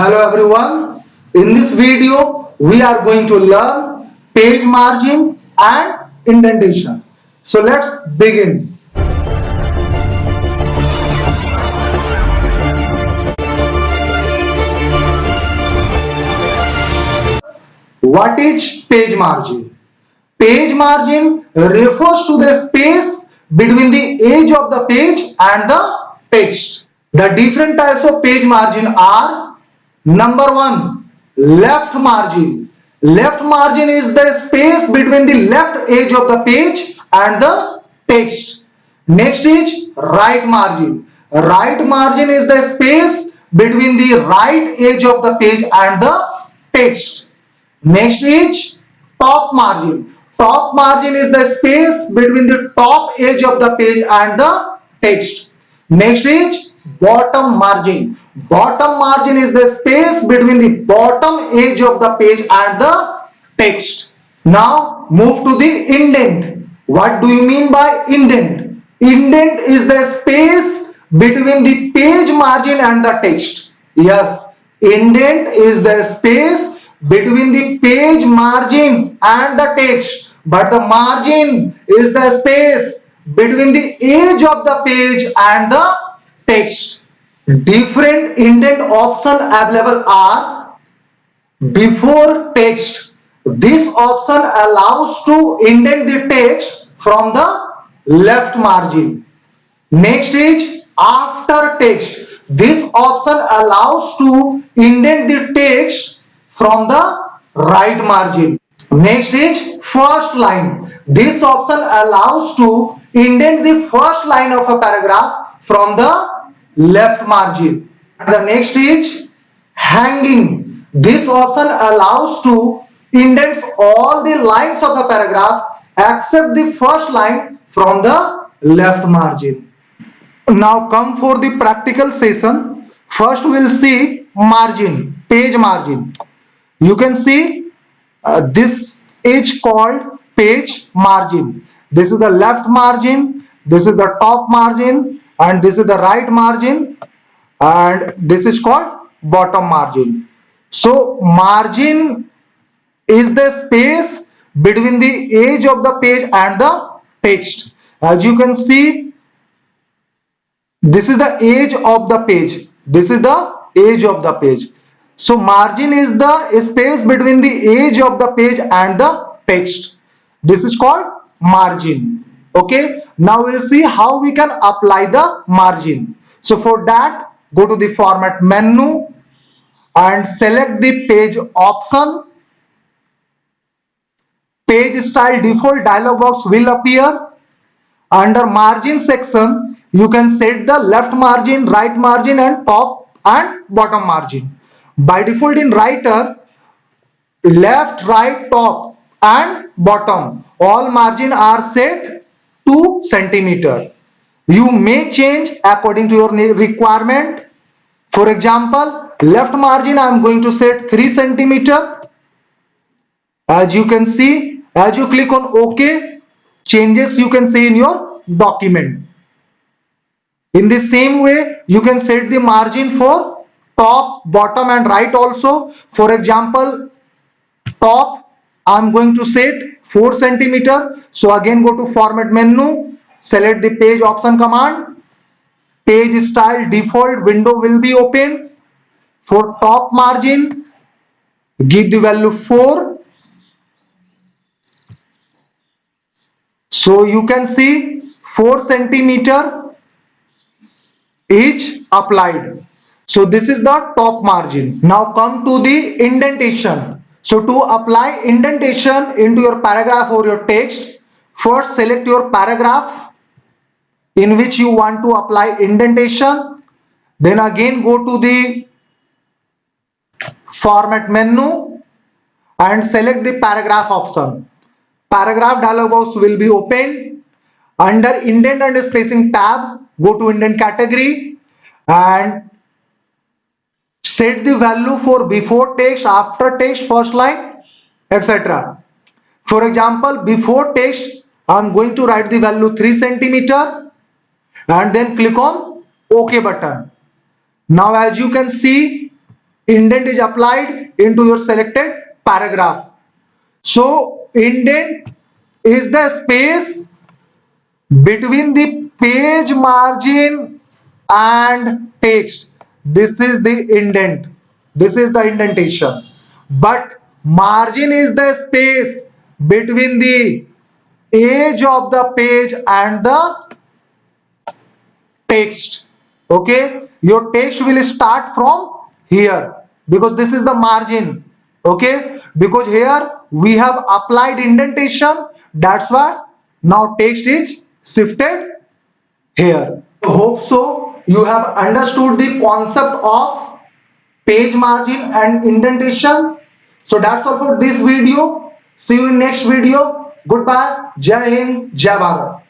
Hello everyone. In this video, we are going to learn page margin and indentation. So let's begin. What is page margin? Page margin refers to the space between the edge of the page and the text. The different types of page margin are: number one, left margin. Left margin is the space between the left edge of the page and the text. Next is right margin. Right margin is the space between the right edge of the page and the text. Next is top margin. Top margin is the space between the top edge of the page and the text. Next is bottom margin. Bottom margin is the space between the bottom edge of the page and the text. Now move to the indent. What do you mean by indent? Indent is the space between the page margin and the text. Yes, indent is the space between the page margin and the text, but the margin is the space between the edge of the page and the text. Different indent options available are: before text. This option allows to indent the text from the left margin. Next is after text. This option allows to indent the text from the right margin. Next is first line. This option allows to indent the first line of a paragraph from the left margin. The next is hanging. This option allows to indent all the lines of a paragraph except the first line from the left margin. Now come for the practical session. First we'll see margin, page margin. You can see this is called page margin. This is the left margin, this is the top margin, and this is the right margin, and this is called bottom margin. So margin is the space between the edge of the page and the text. As you can see, this is the edge of the page. This is the edge of the page. So margin is the space between the edge of the page and the text. This is called margin. Okay. Now we'll see how we can apply the margin. So for that, go to the format menu and select the page option. Page style default dialog box will appear. Under margin section, you can set the left margin, right margin, and top and bottom margin. By default in writer, left, right, top and bottom, all margin are set 2 cm. You may change according to your requirement. For example, left margin I am going to set 3 cm. As you can see, as you click on OK, changes you can see in your document. In the same way, you can set the margin for top, bottom and right also. For example, top I am going to set 4 cm. So again go to format menu, select the page option command. Page style default window will be open. For top margin, give the value 4. So you can see 4 cm is applied. So this is the top margin. Now come to the indentation. So to apply indentation into your paragraph or your text, first select your paragraph in which you want to apply indentation. Then again go to the format menu and select the paragraph option. Paragraph dialog box will be open. Under indent and spacing tab, go to indent category and set the value for before text, after text, first line, etc. For example, before text I am going to write the value 3 cm and then click on OK button. Now as you can see, indent is applied into your selected paragraph. So indent is the space between the page margin and text. This is the indent. This is the indentation. But margin is the space between the edge of the page and the text. Okay, your text will start from here because this is the margin. Okay, because here we have applied indentation, that's why now text is shifted here. Hope so you have understood the concept of page margin and indentation. So that's all for this video. See you in next video. Goodbye. Jai Hind, Jai Bharat.